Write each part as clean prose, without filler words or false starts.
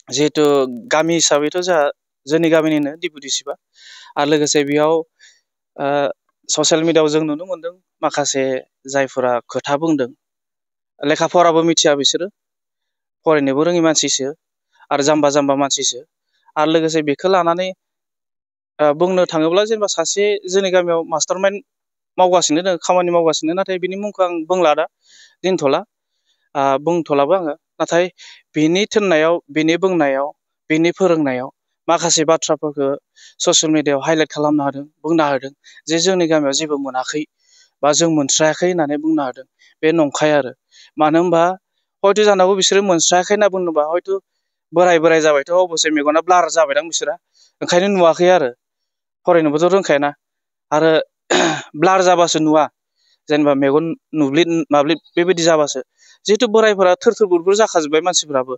जिहेतु गामि हिसाबैथ' जोंहा जोंनि गामिनिनो डिपुटि चिफआ आरो लोगोसे बेयाव ससियेल मिडियाआव जों नुनो मोनदों माखासे जायफोरा खोथा बुंदों लेखा फराबो मिथिया बिसोरो फरायनोबो रोङि मानसिसो आरो जाम्बा जाम्बा मानसिसो आरो लोगोसे बेखौ लानानै बुंनो थाङोब्ला जेनेबा सासे जोंनि गामियाव मास्टार माइन्ड मावगासिनो दङ खामानि मावगासिनो नाथाय बिनि मुंखौ आं बुंला दा दोनथ'ला बुंथ'लाबो आङो नाथाय बिनि थिननायाव बिनि बुंनायाव बिनि फोरोंनायाव माखासे बाथ्राफोरखौ ससियेल मिडियाआव हाइलाइट खालामनो होदों बुंना होदों जे जोंनि गामियाव जेबो मोनाखै बा जों मोनस्रायाखै होननानै बुंनो होदों बे नंखाय आरो मानो होनबा हयथ' जानांगौ बिसोरो मोनस्रायाखै होनना बुंनोबा हयथ' बोराय जाबायथ' अबसे मेगना ब्लार जाबायदां बिसोरा ओंखायनो नुवाखै आरो फरायनोबोथ' रोंखायाना आरो ब्लार जाबासो नुवा जेनेबा मेगन नुब्लिद माब्लिद बेबायदि जाबासो जिहेतु बोरायफोरा थोर बुरबुर जाखाजोब्बाय मानसिफोराबो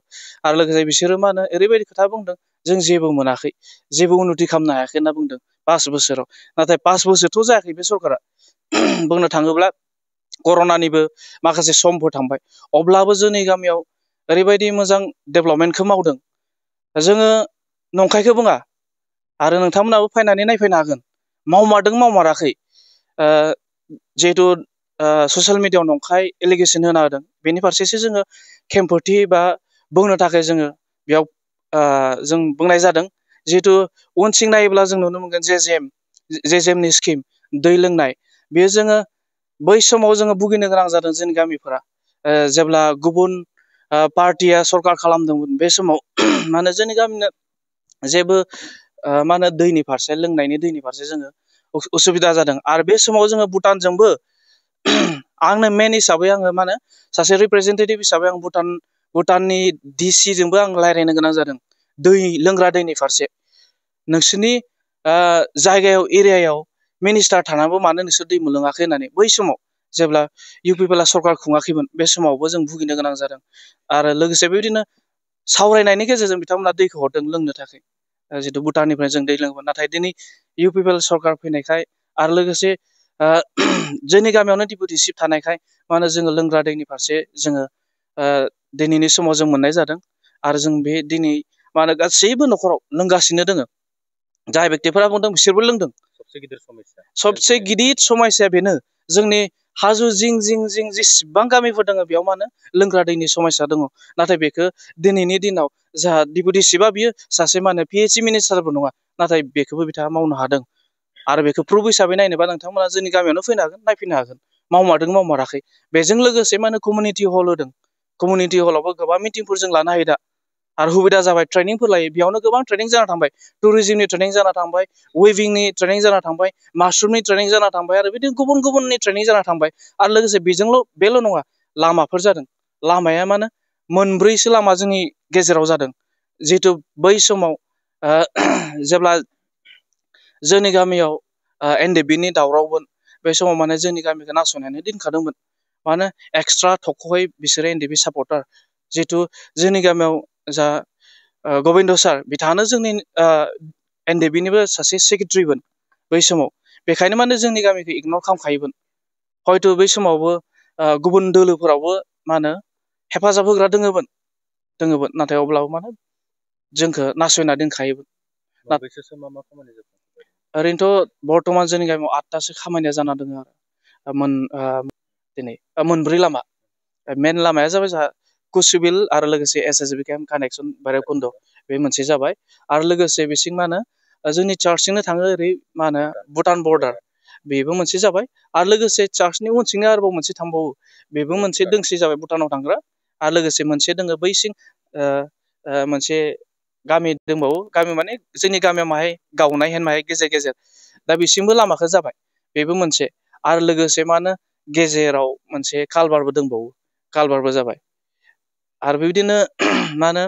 आरो लोगोसे बिसोरो मा होनो ओरैबायदि खोथा बुंदों जों जेबो मोनाखै जेबो उन्नति खालामनो हायाखै होनना बुंदों 5 बोसोराव नाथाय 5 बोसोरथ' जायाखै बे सरकारा बुंनो थाङोब्ला कर'नानिबो माखासे समफोर थांबाय अब्लाबो जोंनि गामियाव ओरैबायदि मोजां डेभेलपमेन्टखौ मावदों जोङो नंखायखौ बुङा आरो नोंथांमोनाबो फैनानै नायफैनो हागोन मावमारदों मावमाराखै जिहेतु ससियेल मिडियाआव नंखाय एलिगेसन होना होदों बेनि फारसेसो जोङो खेमफोरथि बा बुंनो थाखाय जोङो बेयाव जों बुंनाय जादों जिहेतु उनथिं नायोब्ला जों नुनो मोनगोन जेजेमनि स्किम दै लोंनाय बेयो जोङो बै समाव जोङो भुगिनो गोनां जादों जोंनि गामिफोरा जेब्ला गुबुन पार्टिया सरकार खालामदोंमोन बे समाव मा होनो जोंनि गामिनो जेबो मा होनो दैनि फारसे लोंनायनि दैनि फारसे जोङो उसुबिदा जादों आरो बे समाव जोङो भुटानजोंबो आंनो मेन हिसाबै आङो मा होनो सासे रिप्रेजेन्टेटिभ हिसाबै आं भुटाननि डिसिजोंबो आं रायज्लायनो गोनां जादों दै लोंग्रा दैनि फारसे नोंसोरनि जायगायाव एरियायाव मिनिस्टार थानानैबो मानो नोंसोर दै मोनलोङाखै होननानै बै समाव जेब्ला इउपिपिएलआ सरकार खुङाखैमोन बे समावबो जों भुगिनो गोनां जादों आरो लोगोसे बेबायदिनो सावरायनायनि गेजेरजों बिथांमोना दैखौ हरदों लोंनो थाखाय जितु भुटाननिफ्राय जों दै लोङोमोन नाथाय दिनै इउपिपिएल सरकार फैनायखाय आरो लोगोसे जोंनि गामियावनो डिपुटि चिफ थानायखाय मा होनो जोङो लोंग्रा दैनि फारसे जोङो दिनैनि समाव जों मोननाय जादों आरो जों बे दिनै मा होनो गासैबो न'खराव लोंगासिनो दोङो जाय बेक्तिफोरा बुंदों बिसोरबो लोंदों सबसे गिदिर समस्या बेनो जोंनि हाजो जिं जिं जिं जेसेबां गामिफोर दङ बेयाव मा होनो लोंग्रा दैनि समस्या दङ नाथाय बेखौ दिनैनि दिनाव जोंहा डिपुटि चिफआ बियो सासे मा होनो पिएचइ मिनिस्टारबो नङा नाथाय बेखौबो बिथाङा मावनो हादों आरो बेखौ प्रुफ हिसाबै नायनोबा नोंथांमोना जोंनि गामियावनो फैनो हागोन नायफैनो हागोन मावमारदों मावमाराखै बेजों लोगोसे मा होनो कमिउनिटि हल होदों कमिउनिटि हलावबो गोबां मिटिंफोर जों लानो हायो दा आरो सुबिदा जाबाय ट्रेनिंफोर लायो बेयावनो गोबां ट्रेनिं जाना थांबाय टुरिजिमनि ट्रेनिं जाना थांबाय वेभिंनि ट्रेनिं जाना थांबाय मासरुमनि ट्रेनिं जाना थांबाय आरो बिदिनो गुबुन गुबुननि ट्रेनिं जाना थांबाय आरो लोगोसे बेल' नङा लामाफोर जादों लामाया मा होनो मोनब्रैसो लामा जोंनि गेजेराव जादों जिहेतु बै समाव जेब्ला जोंनि गामियाव एनडिएफबिनि दावरावमोन बे समाव माने जोंनि गामिखौ नासयनानै दोनखादोंमोन मानो एक्सट्रा थख'यै बिसोरो एनडिएफबि सापर्टार जिहेतु जोंनि गामियाव जा गबिन्द सार बिथाङानो जोंनि एनडिएफबिनिबो सासे सेक्रेटारिमोन बै समाव बेखायनो माने जोंनि गामिखौ इगनर खालामखायोमोन हयथ' बै समावबो गुबुन दोलोफोरावबो मा होनो हेफाजाब होग्रा दोङोमोन नाथाय अब्लाबो माने जोंखौ नासयना दोनखायोमोन ओरैनोथ' बर्थमान जोंनि गामियाव 8टासो खामानिया जाना दङ आरो दिनै मोनब्रै लामा मेन लामाया जाबाय जोंहा कुसुबिल आरो लोगोसे एसएसबि केम्प कानेक्सन भैरबकुन्द बे मोनसे जाबाय आरो लोगोसे बिसिं मा होनो जोंनि चार्चजोंनो थाङो ओरै मा होनो भुटान बर्डार बेबो मोनसे जाबाय आरो लोगोसे चार्चनि उनथिंनो आरोबाव मोनसे थांबावो बेबो मोनसे दोंसे जाबाय भुटानाव थांग्रा आरो लोगोसे मोनसे दोङो बैसिं मोनसे गामि दंबावो गामि माने जोंनि गामियाव माहाय गावनाय हेन माहाय गेजेर गेजेर दा बिसिमबो लामाखौ जाबाय बेबो मोनसे आरो लोगोसे मा होनो गेजेराव मोनसे कालबारबो दंबावो कालबारबो जाबाय आरो बेबायदिनो मा होनो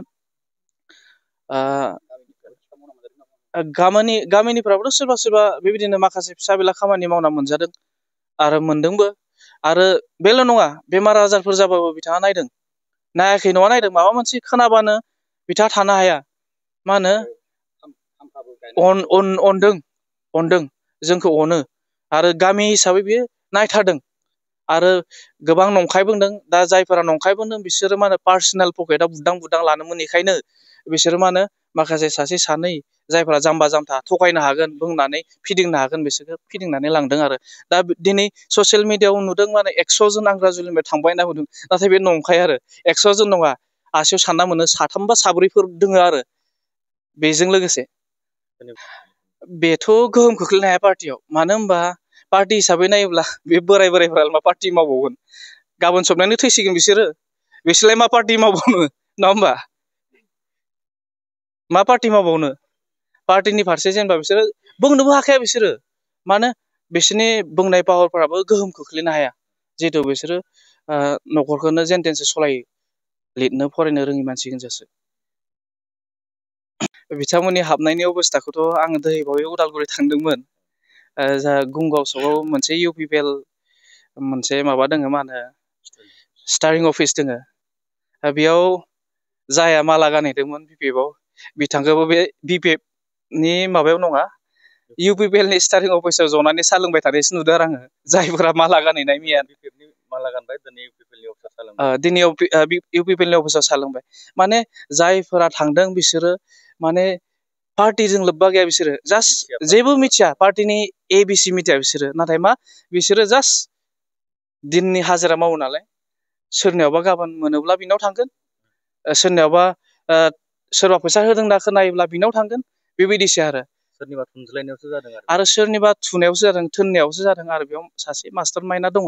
गामिनिफ्राबोथ' सोरबा सोरबा बेबायदिनो माखासे फिसा बेला खामानि मावना मोनजादों आरो मोनदोंबो आरो बेल' नङा बेमार आजारफोर जाबाबो बिथाङा नायाखै नङा नायदों माबा मोनसे खोनाबानो बिथाङा थानो हाया मा होनो अनदों जोंखौ अनो आरो गामि हिसाबै बियो नायथारदों आरो गोबां नंखाय बुंदों। दा जायफोरा नंखाय बुंदों बिसोरो मा होनो पार्सनेल पकेटाव बुदां बुदां लानो मोनैखायनो बिसोरो मा होनो माखासे सासे सानै जायफोरा जाम्बा जाम्था थगायनो हागोन बुंनानै फिदिंनो हागोन बिसोरखौ फिदिंनानै लांदों आरो। दा दिनै ससियेल मिडियाआव नुदों माने 100 जन आंग्राजुलिनिफ्राय थांबाय होनना बुंदों। नाथाय बे नंखाय आरो 100 जन नङा, आसियाव सानना मोनो 3 बा 4फोर दोङो आरो बेजों लोगोसे। बेथ' गोहोम खोख्लैनो हाया पार्टियाव। मानो होनबा पार्टि हिसाबै नायोब्ला बे बोराय बोरायफ्रा मा पार्टि मावबावगोन? गाबोन सबनानै थैसिगोन बिसोरलाय मा पार्टि मावबावनो, नङा होमबा? मा पार्टि मावबावनो? पार्टिनि फारसे जेनेबा बिसोरो बुंनोबो हाखाया बिसोरो। मानो? बिसोरनि बुंनाय पावारफोराबो गोहोम खोख्लैनो हाया। जिहेथु बिसोरो न'खरखौनो जेन तेनसो सलायो। लिरनो फरायनो रोङि मानसि गोनजासो। बिथांमोननि हाबनायनि अबस्थाखौथ' आङो दोहै बावै उदालगुरि थांदोंमोन। जा गुमगाव सकआव मोनसे UPPL मोनसे माबा दोङो, मा होनो स्टारिं अफिस दोङो। बेयाव जाया माला गानहैदोंमोन BPFआव, बिथांखौबो बे BPFनि माबायाव नङा, UPPLनि स्टारिं अफिसाव जनानै साहा लोंबाय थानायसो नुदों आरो आङो। जायफोरा माला गानहैनाय मैया माला गानबाय दिनै UPPLनि अफिसाव साहा लोंबाय। दिनै UPPLनि अफिसाव साहा लोंबाय। माने जायफोरा थांदों बिसोरो माने पार्टिजों लोब्बा गैया। बिसोरो जास्ट जेबो मिथिया, पार्टिनि ABC मिथिया बिसोरो। नाथाय मा बिसोरो जास्ट दिननि हाजिरा मावो नालाय, सोरनियावबा गाबोन मोनोब्ला बिनाव थांगोन, सोरनियावबा सोरबा फैसा होदों होनना खोनायोब्ला बिनाव थांगोन, बेबायदिसो आरो। सोरनिबा थुनज्लायनायावसो जादों आरो सोरनिबा थुनायावसो जादों, थोननायावसो जादों आरो। बेयाव सासे मास्टार माइन्डआ दङ,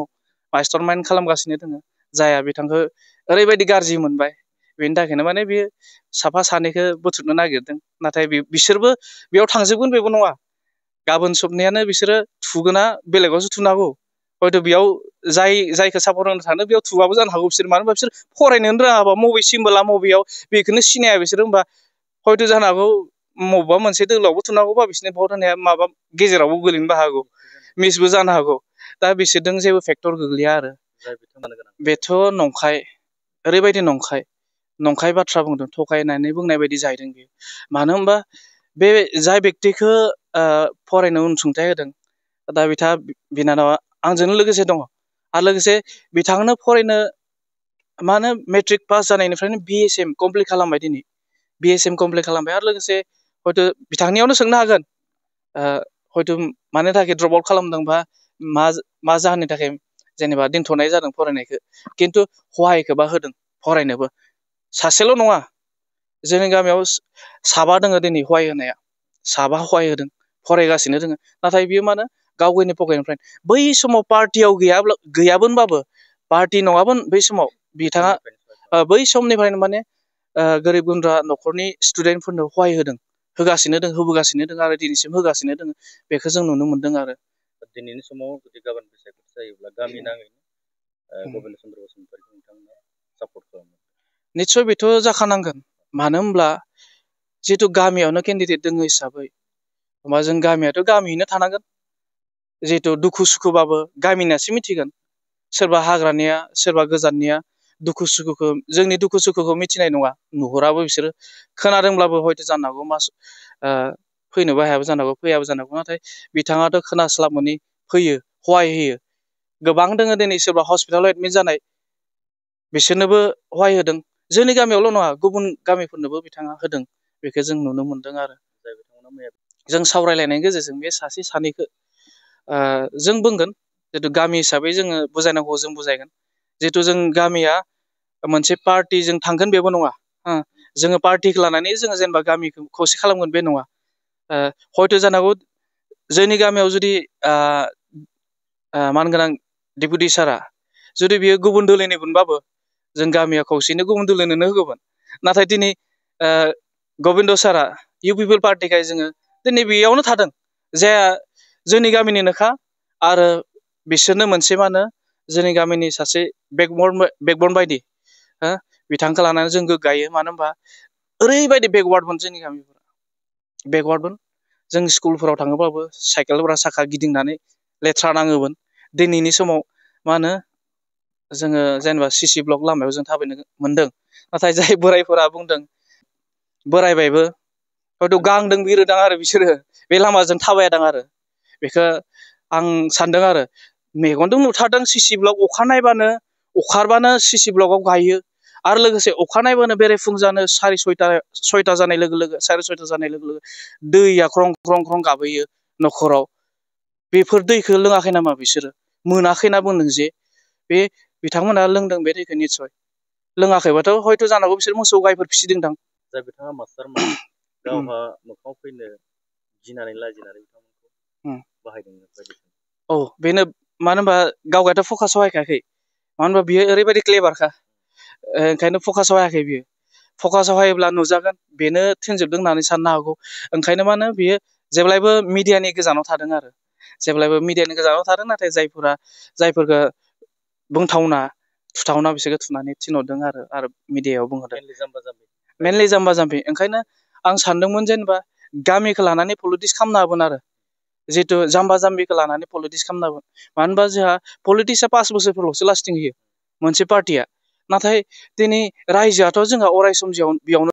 मास्टार माइन्ड खालामगासिनो दङ। जाया बिथांखौ ओरैबायदि गाज्रि मोनबाय, बेनि थाखायनो माने बे साफा सानैखौ बुथुमनो नागिरदों। नाथाय बिसोरबो बेयाव थांजोबगोन बेबो नङा। गाबोन सबनियानो बिसोरो थुगोना बेलेगावसो थुनो हागौ। हयथ' बेयाव जायखौ सापर्ट होनो थानो बेयाव थुबाबो जानो हागौ बिसोर। मानो होनबा बिसोर फरायनोनो रोङाबा बबे सिम्बोला मबेयाव बेखौनो सिनाया बिसोरो। होमबा हयथ' जानो हागौ बबेबा मोनसे दोलोआवबो थुनो हागौबा बिसोरनि भट होनाया माबा गेजेरावबो गोलैनोबो हागौ, मिसबो जानो हागौ। दा बिसोरजों जेबो फेक्टर गोग्लैया आरो। बेथ' नंखाय, ओरैबायदि नंखाय बाथ्रा बुंदों, थगायनानै बुंनाय बायदि जाहैदों बेयो। मानो होनबा बे जाय बेक्तिखौ फरायनो अनसुंथाइ होदों, दा बिनानावा आंजोंनो लोगोसे दङ। आरो लोगोसे बिथांनो फरायनो मा होनो मेट्रिक पास जानायनिफ्रायनो BSM कमप्लिट खालामबाय। दिनै BSM कमप्लिट खालामबाय। आरो लोगोसे हयथ' बिथांनियावनो सोंनो हागोन, हयथ' मानि थाखाय द्रप आउट खालामदोंबा मा जाहोननि थाखाय जेनेबा दोनथ'नाय जादों फरायनायखौ। खिन्थु सहायखौबा होदों फरायनोबो। सासेल' नङा, जोंनि गामियाव 7 दोङो दिनै सहाय होनाया। 7 सहाय होदों, फरायगासिनो दोङो। नाथाय बियो मा होनो गाव गावनि पकेटनिफ्राय। बै समाव पार्टियाव गैयामोनबाबो, पार्टि नङामोन बै समाव, बिथाङा बै समनिफ्रायनो माने गोरिब गुन्द्रा न'खरनि स्टुडेन्टफोरनो सहाय होगासिनो दं, होबोगासिनो दं आरो दिनैसिम होगासिनो दङ। बेखौ जों नुनो मोनदों आरो। दिनैनि समाव जुदि गाबोन बिसायख'थि जायोब्ला गामि नाङैनो गबिन्द चन्द्र बसुमतारिखौ नोंथांमोना सापर्ट खालामो? निस्सय बेथ' जाखानांगोन। मानो होनब्ला जिहेतु गामियावनो केन्डिडेट दङ हिसाबै, होमबा जों गामियाथ' गामियैनो थानांगोन। जिहेतु दुखु सुखुबाबो गामिनियासो मिथिगोन। सोरबा हाग्रानिया, सोरबा गोजाननिया दुखु सुखुखौ, जोंनि दुखु सुखुखौ मिथिनाय नङा, नुहुराबो बिसोरो। खोनादोंब्लाबो हयथ' जानो हागौ फैनोबो हायाबो जानो हागौ, फैयाबो जानो हागौ। नाथाय बिथाङाथ' खोनास्लाब मोनै फैयो, सहाय होयो। गोबां दोङो दिनै सोरबा हस्पिटालाव एडमिट जानाय, बिसोरनोबो सहाय होदों। जोंनि गामियावल' नङा, गुबुन गामिफोरनोबो बिथाङा होदों। बेखौ जों नुनो मोनदों आरो। जों सावरायलायनायनि गेजेरजों बे सासे सानैखौ जों बुंगोन। जितु गामि हिसाबै जोङो बुजायनांगौ, जों बुजायगोन। जितु जों गामिया मोनसे पार्टिजों थांगोन बेबो नङा। जोङो पार्टिखौ लानानै जोङो जेनेबा गामिखौ खौसे खालामगोन बे नङा। हयथ' जानो हागौ जोंनि गामियाव जुदि मानगोनां डेपुटि सारआ जुदि बियो गुबुन दोलोनि मोनबाबो, जों गामिया खौसेनो गुबुन दोलोनोनो होगौमोन। नाथाय दिनै गबिन्द सारआ UPPL पार्टिखाय जोङो दिनै बेयावनो थादों। जायहा जोंनि गामिनिनोखा, आरो बिसोरनो मोनसे मा होनो जोंनि गामिनि सासे बेकबन बायदि। बिथांखौ लानानै जों गोग्गायो। मानो होनबा ओरैबायदि बेकवार्डमोन जोंनि गामिफोरा, बेकवार्डमोन। जों स्कुलफोराव थाङोबाबो साइकेलफोरा साखा गिदिंनानै लेथ्रा नाङोमोन। दिनैनि समाव मा होनो जोङो जेनेबा CC ब्लक लामायाव जों थाबायनो मोनदों। नाथाय जाय बोरायफोरा बुंदों, बोरायबायबो हयथ' गांदों बिरोदां आरो बिसोरो बे लामाजों थाबायादां आरो। बेखौ आं सानदों आरो। मेगनजों नुथारदों सिसि ब्लक अखा नायबानो अखारबानो सिसि ब्लकआव गायो आरो लोगोसे अखा नायबानो बेरेफुं जानो सयता जानाय लोगो लोगो साराय सयता जानाय लोगो लोगो दैया ख्रं ख्रं ख्रं गाबोयो न'खराव बेफोर दैखौ लोङाखै नामा बिसोरो मोनाखैना बुंदों जे बे बिथांमोना लोंदों बे दैखौ निस्सय लोङाखैबाथ' हयथ' जानांगौ बिसोर मोसौ गायफोर फिसिदोंदां जाय बिथाङा मास्टारमोन गावहा मोखाङाव फैनो गिनानै लाजिनानै बिथांमोनखौ बाहायदोंमोन बायदिसिना औ बेनो मानो होनबा गावगायथ' फकास सहायखायाखै मानो होनबा बियो ओरैबायदि क्लेभारखा ओंखायनो फकास सहायाखै बियो फकास सहायोब्ला नुजागोन बेनो थोनजोबदों होननानै साननो हागौ ओंखायनो मा होनो बियो जेब्लायबो मिडियानि गोजानाव थादों आरो जेब्लायबो मिडियानि गोजानाव थादों नाथाय जायफोरखौ बुंथावना थुथावना बिसोरखौ थुनानै थिनहरदों आरो मिडियायाव बुंहरदों मेनलि जाम्बा जाम्बि ओंखायनो आं सानदोंमोन जेनेबा गामिखौ लानानै पलिटिक्स खालामनो हागोन आरो जिहेतु जाम्बा जाम्बिखौ लानानै पलिटिक्स खालामनो हागोन मानो होनबा जोंहा पलिटिक्सआ 5 बोसोरफोरल'सो लास्टिं होयो मोनसे पार्टिया नाथाय दिनै रायजोआथ' जोंहा अराय सम बेयावनो